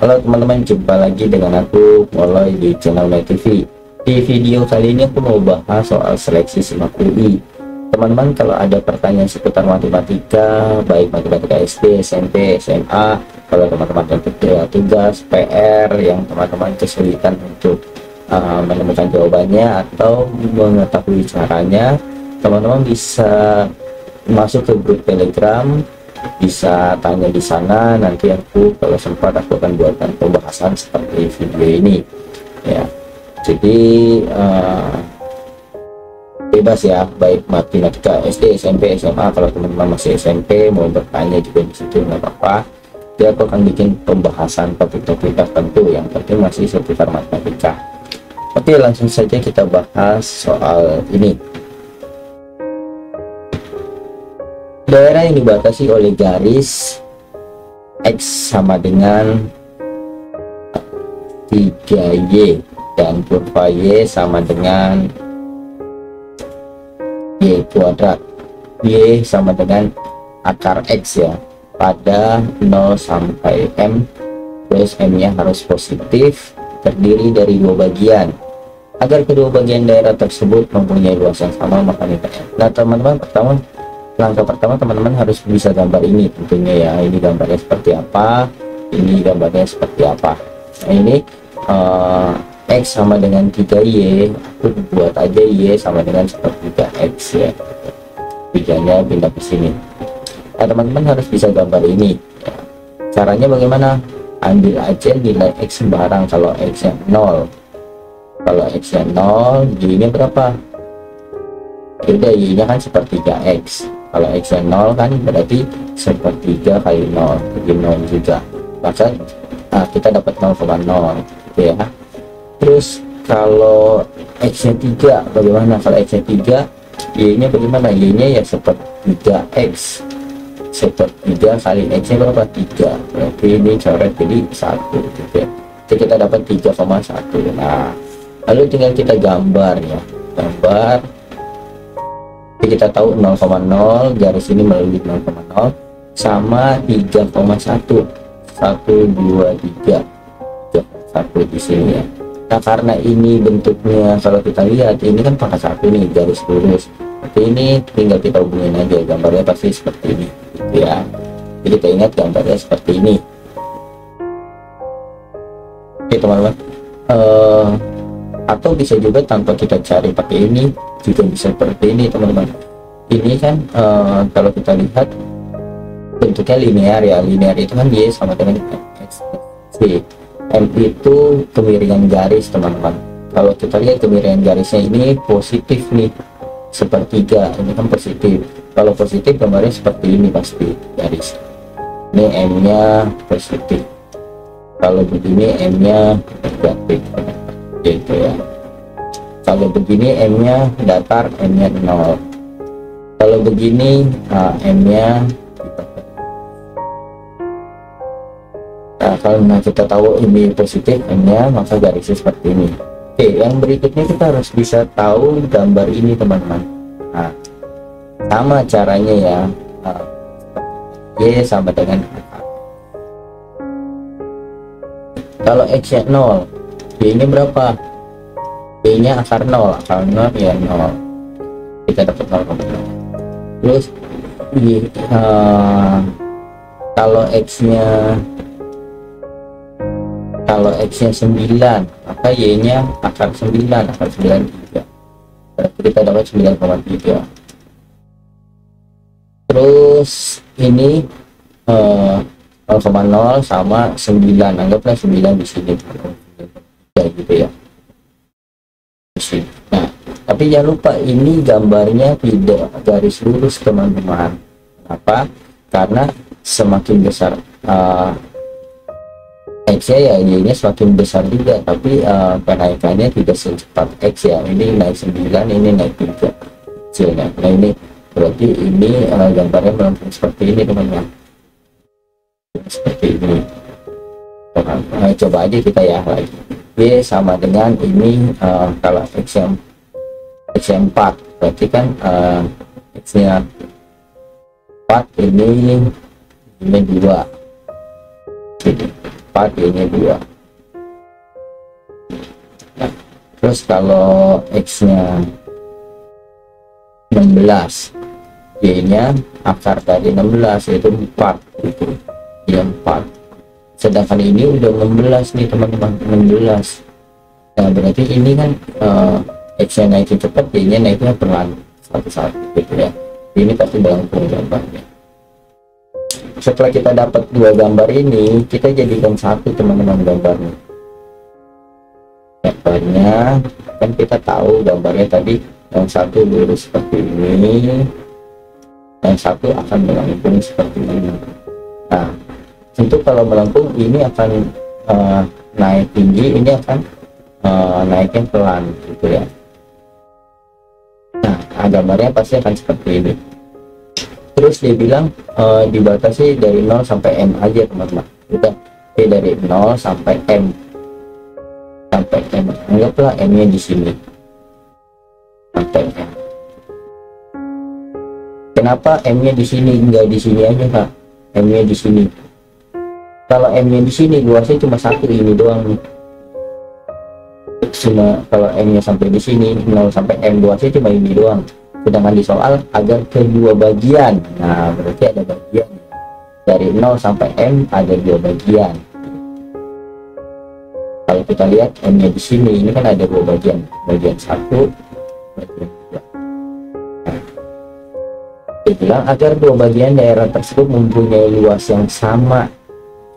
Halo teman-teman, jumpa lagi dengan aku Molloy di channel My TV. Di video kali ini aku mau bahas soal seleksi SIMAK UI. Teman-teman, kalau ada pertanyaan seputar matematika, baik matematika SD, SMP, SMA, kalau teman-teman ada tugas PR yang teman-teman kesulitan untuk menemukan jawabannya atau mengetahui caranya, teman-teman bisa masuk ke grup Telegram, bisa tanya di sana. Nanti aku kalau sempat aku akan buatkan pembahasan seperti video ini ya. Jadi bebas ya, baik matematika SD, SMP, SMA. Kalau teman-teman masih SMP mau bertanya juga di situ nggak apa-apa. Jadi aku akan bikin pembahasan topik-topik tertentu yang penting masih seputar matematika. Oke, langsung saja kita bahas soal ini. Daerah yang dibatasi oleh garis X sama dengan 3Y dan kurva Y sama dengan Y kuadrat. Y sama dengan akar X ya, pada 0 sampai M, terus M nya harus positif, terdiri dari dua bagian. Agar kedua bagian daerah tersebut mempunyai luas yang sama, maka nilai. Nah teman-teman, langkah pertama teman-teman harus bisa gambar ini tentunya ya. Ini gambarnya seperti apa, ini gambarnya seperti apa. Nah ini X sama dengan 3Y, aku buat aja Y sama dengan sepertiga X ya,tiganya pindah ke sini. Nah teman-teman harus bisa gambar ini ya. Caranya bagaimana? Ambil aja nilai X sembarang. Kalau X nya 0, kalau X nya 0, Y nya berapa? Udah, Y nya kan sepertiga X. Kalau X nya 0 kan berarti sepertiga kali 0, jadi 0 juga. Maka kita dapat 0,0 gitu ya. Terus kalau X nya 3 bagaimana? Kalau X nya 3, Y nya bagaimana? Y nya ya sepertiga X. Sepertiga kali X nya berapa? 3. Berarti ini coret jadi 1 gitu ya. Jadi kita dapat 3,1. Nah lalu tinggal kita gambar ya. Gambar, kita tahu 0,0 garis ini melalui 0,0 sama 3,1. 1, 2, 3, 1 di sini ya. Nah karena ini bentuknya, kalau kita lihat ini kan pangkat 1 nih, garis lurus. Seperti ini, tinggal kita hubungin aja, gambarnya pasti seperti ini gitu ya. Jadi kita ingat gambarnya seperti ini. Oke teman-teman, atau bisa juga tanpa kita cari pakai ini juga bisa seperti ini teman-teman. Ini kan kalau kita lihat bentuknya linear ya. Linear itu kan Y sama dengan X C. M itu kemiringan garis teman-teman. Kalau kita lihat kemiringan garisnya ini positif nih, sepertiga. Ini kan positif. Kalau positif gambarnya seperti ini pasti garis. Ini M nya positif. Kalau begini M nya negatif gitu ya. Kalau begini M nya datar, M nya 0. Kalau begini M nya, nah kalau kita tahu ini positif M nya, maka garisnya seperti ini. Oke, yang berikutnya kita harus bisa tahu gambar ini teman-teman. Nah sama caranya ya. Y sama dengan akar. Kalau X nya 0, Y nya berapa? Y nya akar 0, akar 0 ya 0, kita dapat 0,0. Terus kalau X nya 9, maka Y nya akar 9, akar 9 juga, berarti kita dapat 9,3. Terus ini 0,0 sama 9, anggaplah 9 di sini gitu ya. Nah tapi jangan lupa ini gambarnya tidak garis lurus teman-teman. Kenapa? Karena semakin besar X nya ya, Y nya semakin besar juga, tapi kenaikannya tidak secepat X ya. Ini naik 9, ini naik 3 kecilnya. Nah ini berarti ini gambarnya melengkung seperti ini teman-teman, seperti ini. Coba aja kita ya lagi. Y sama dengan ini, kalau X yang 4 berarti kan X nya 4, ini 2. 4, Y nya 2. Nah, terus kalau X nya 16, Y nya akar dari 16 yaitu 4 gitu ya, 4. Sedangkan ini udah 16 nih teman-teman, 16. Nah berarti ini kan X nya naikin cepat, Y nya naiknya pelan satu-satu gitu ya. Ini pasti melengkung gambarnya. Setelah kita dapat dua gambar ini, kita jadikan satu teman-teman gambarnya. Kan kita tahu gambarnya tadi, yang satu lurus seperti ini, yang satu akan melengkung seperti ini. Nah tentu kalau melengkung ini akan naik tinggi, ini akan naiknya pelan gitu ya. Nah gambarnya pasti akan seperti ini. Terus dia bilang dibatasi dari 0 sampai M aja teman-teman. Udah, dari 0 sampai M. Sampai M. Anggaplah M nya di sini. Sampai M. Kenapa M nya di sini, enggak di sini aja Kak? M nya di sini. Kalau M nya di sini luasnya cuma satu, ini doang nih. Kalau M nya sampai di sini 0 sampai M, luasnya cuma ini doang. Sedangkan di soal agar kedua bagian, nah berarti ada bagian dari 0 sampai M, ada dua bagian. Kalau kita lihat M nya di sini, ini kan ada dua bagian, bagian 1, bagian 2. Nah, dia bilang agar dua bagian daerah tersebut mempunyai luas yang sama.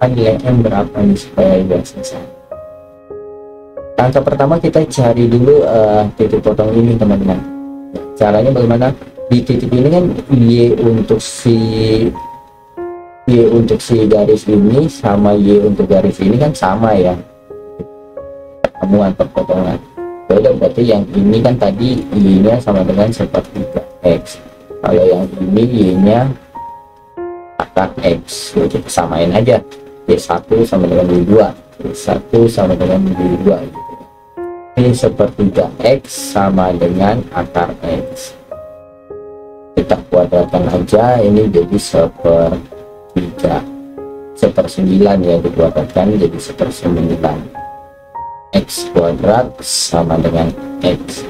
Kan nilai M berapa nih supaya luasnya sama? Langkah pertama kita cari dulu titik potong ini teman-teman. Caranya bagaimana? Di titik ini kan Y untuk si garis ini sama Y untuk garis ini kan sama ya, pertemuan perpotongan. Beda berarti yang ini kan tadi Y nya sama dengan sepertiga X, kalau yang ini Y nya akar X, jadi samain aja, Y1 sama dengan Y2, Y1 sama dengan Y2 gitu. Ini sepertiga X sama dengan akar X, kita kuadratkan aja, ini jadi sepertiga, 1/9 ya, dikuadratkan jadi 1/9. X kuadrat sama dengan X.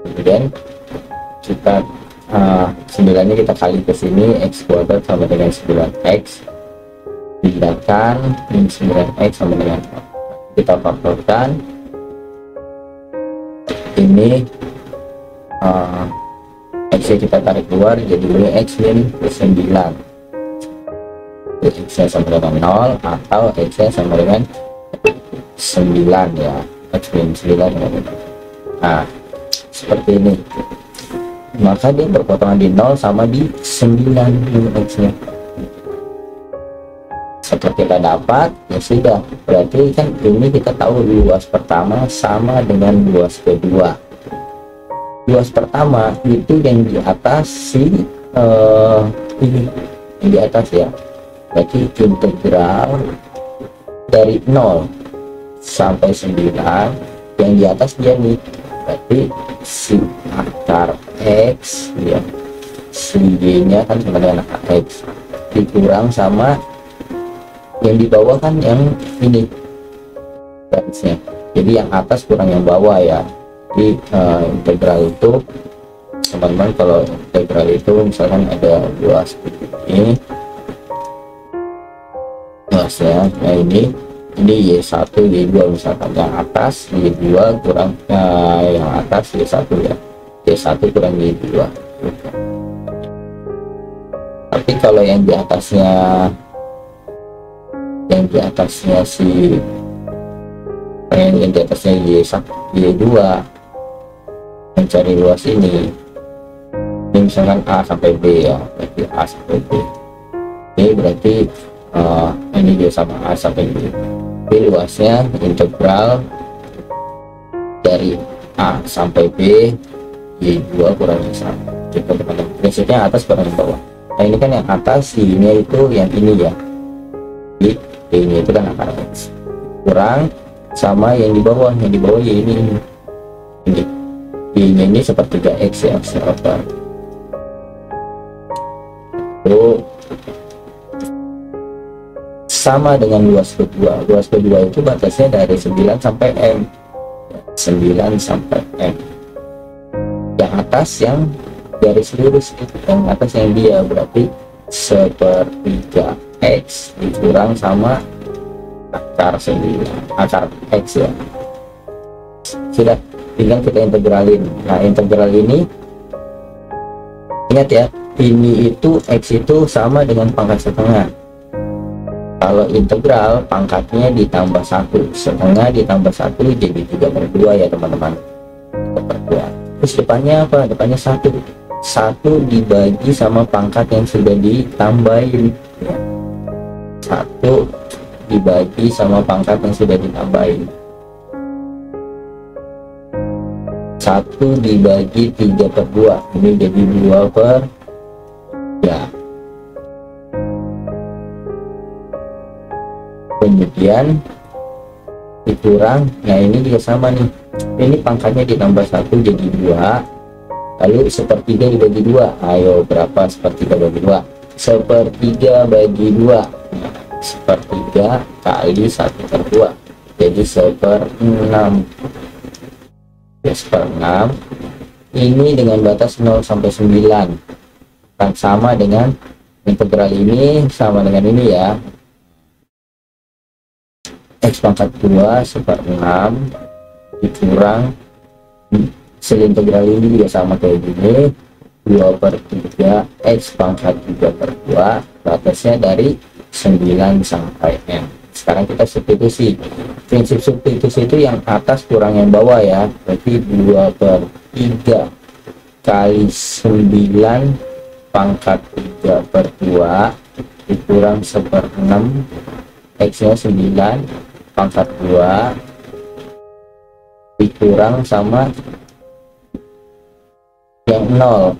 Kemudian kita 9 nya kita kali ke sini, X kuadrat sama dengan 9X, pindahkan ini 9X sama dengan, kita faktorkan ini X nya kita tarik keluar, jadi ini X min 9, X nya sama dengan 0 atau X nya sama dengan 9 ya, X min 9. Nah seperti ini, maka dia berpotongan di 0 sama di 9 X nya. Setelah kita dapat, ya sudah, berarti kan ini kita tahu luas pertama sama dengan luas kedua. Luas pertama itu yang di atas si ini, yang di atas ya, berarti integral dari 0 sampai 9, yang di atas dia nih, berarti si akar X ya, si Y nya kan sama dengan akar X dikurang sama yang di bawah kan yang ini garisnya, jadi yang atas kurang yang bawah ya. Di integral itu teman-teman, kalau integral itu misalkan ada luas ini luasnya, nah ini Y1 Y2 misalkan, yang atas Y2 kurang yang atas Y1 ya, Y1 kurang Y2 gitu. Tapi kalau yang di atasnya si yang di atasnya Y2 mencari luas ini misalkan A sampai B ya, berarti A sampai B, ini berarti ini dia sama A sampai B. B luasnya integral dari A sampai B Y2 kurang Y1 gitu teman-teman, prinsipnya atas kurang bawah. Nah ini kan yang atas Y-nya itu yang ini ya, Y-nya itu kan akar X kurang sama yang di bawah Y ini Y-nya ini sepertiga X ya, seperti itu. sama dengan luas kedua. Luas kedua itu batasnya dari 9 sampai M. 9 sampai M. Yang atas yang garis lurus itu, yang atas yang dia berarti 1/3 X dikurang sama akar 9, akar X ya. Sudah, tinggal kita integralin. Nah, integral ini ingat ya, ini itu X itu sama dengan pangkat setengah. Kalau integral pangkatnya ditambah 1, setengah ditambah 1 jadi 3/2 ya teman-teman. 3/2. Terus depannya apa? Depannya 1 dibagi sama pangkat yang sudah ditambahin ya. 1 dibagi sama pangkat yang sudah ditambahin. 1 dibagi 3/2, ini jadi 2/3 ya. Kemudian dikurang, nah ini juga sama nih, ini pangkatnya ditambah 1 jadi 2, lalu 1/3 dibagi 2, ayo berapa 1/3 bagi 2? 1/3 bagi 2, nah, 1/3 kali 1/2 jadi 1/6 ya, 1/6. Ini dengan batas 0 sampai 9 kan sama dengan integral ini, sama dengan ini ya, X pangkat 2 1/6 dikurang integral ini juga sama kayak gini, 2/3 X pangkat 3/2, batasnya dari 9 sampai M. Sekarang kita substitusi. Prinsip substitusi itu yang atas kurang yang bawah ya, berarti 2/3 kali 9 pangkat 3/2 dikurang 1/6, X nya 9 pangkat 2 dikurang sama yang 0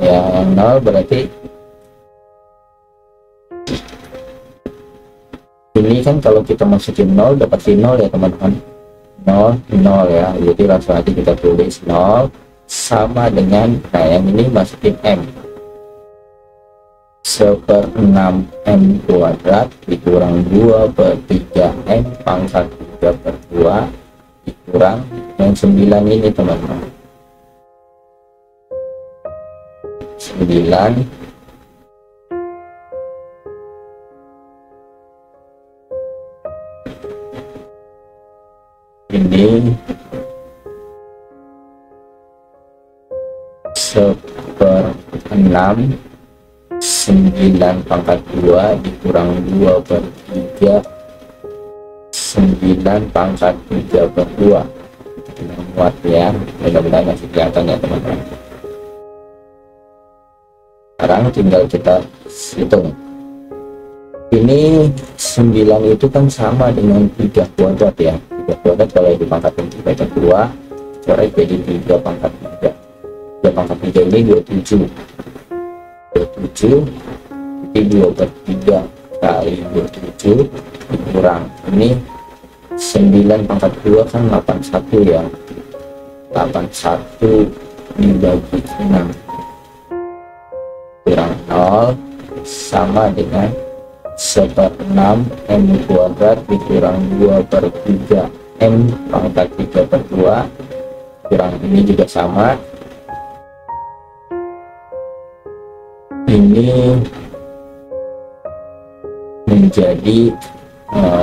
ya, yang 0 berarti ini kan kalau kita masukin 0 dapat 0 ya teman-teman, 0 ya, jadi langsung aja kita tulis 0 sama dengan, nah yang ini masukin M, 1/6 M kuadrat dikurang 2/3 M pangkat 3/2 dikurang yang 9 ini teman-teman, 9 ini 1/6 9 pangkat 2 dikurang 2/3 9 pangkat 3/2 kita muat ya, mudah-mudahan masih kelihatan ya teman-teman. Sekarang tinggal kita hitung, ini 9 itu kan sama dengan 3 kuadrat ya, 3 kuadrat kalau dipangkatin 3/2 coret jadi 3 pangkat 3, 3 pangkat 3 ini 27 jadi 2/3 kali 27 dikurang ini 9 pangkat 2 kan 81 ya, 81 dibagi 6 kurang 0 sama dengan 1/6 M kuadrat dikurang 2/3 M pangkat 3/2 kurang ini juga sama, ini menjadi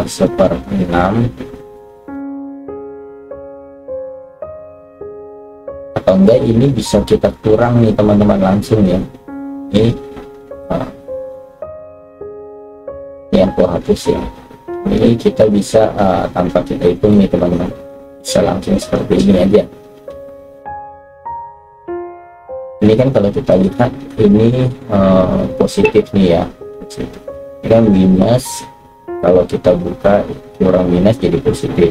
1/6 atau enggak ini bisa kita kurang nih teman-teman langsung ya, ini yang aku hapus ya, ini kita bisa tanpa kita hitung nih teman-teman, bisa langsung seperti ini aja. Ini kan kalau kita lihat ini positif nih ya, positif. Ini kan minus, kalau kita buka kurang minus jadi positif,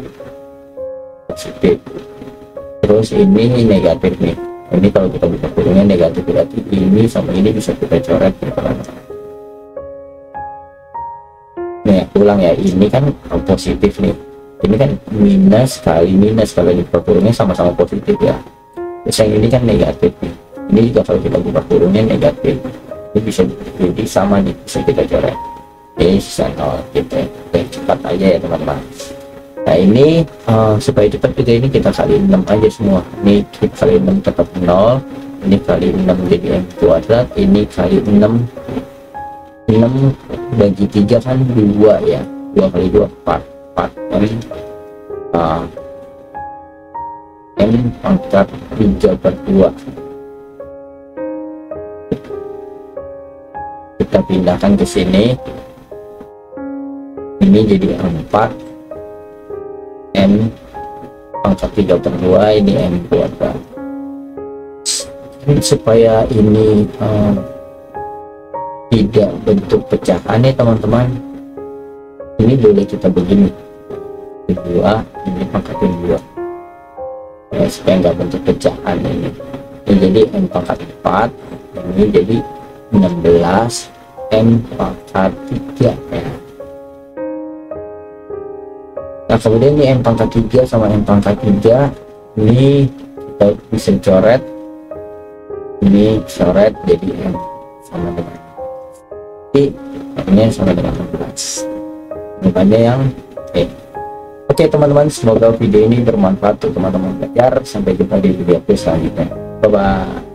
terus ini negatif nih, ini kalau kita buka kurungnya negatif, berarti ini sama ini bisa kita coret ya teman-teman. Nih aku ulang ya, ini kan positif nih, ini kan minus kali minus, kalau dibuka kurungnya sama-sama positif ya, terus yang ini kan negatif nih, ini juga kalau kita buka kurungnya negatif, ini bisa jadi sama nih, bisa kita coret. sisa 0 gitu ya. Oke, cepat aja ya teman-teman. Nah ini supaya cepat juga ini kita kali 6 aja semua. Ini kita kali 6 tetap 0, ini kali 6 jadi M kuadrat, ini kali 6 bagi 3 kan 2 ya, 2 kali 2 4 M, M pangkat 3/2. Kita pindahkan ke sini, ini jadi 4 M pangkat 3/2, ini M kuadrat. Supaya ini tidak bentuk pecahan ya teman-teman, ini boleh kita begini, 2 ini pangkat 2 ya, supaya nggak bentuk pecahan ini jadi M pangkat 4, ini jadi 16 M pangkat 3 ya. Nah kemudian ini M pangkat 3 sama M pangkat 3 ini kita bisa coret, ini coret jadi M sama dengan ini sama dengan 16 jawabannya yang Oke teman-teman, semoga video ini bermanfaat untuk teman-teman belajar. Sampai jumpa di video selanjutnya. Bye bye.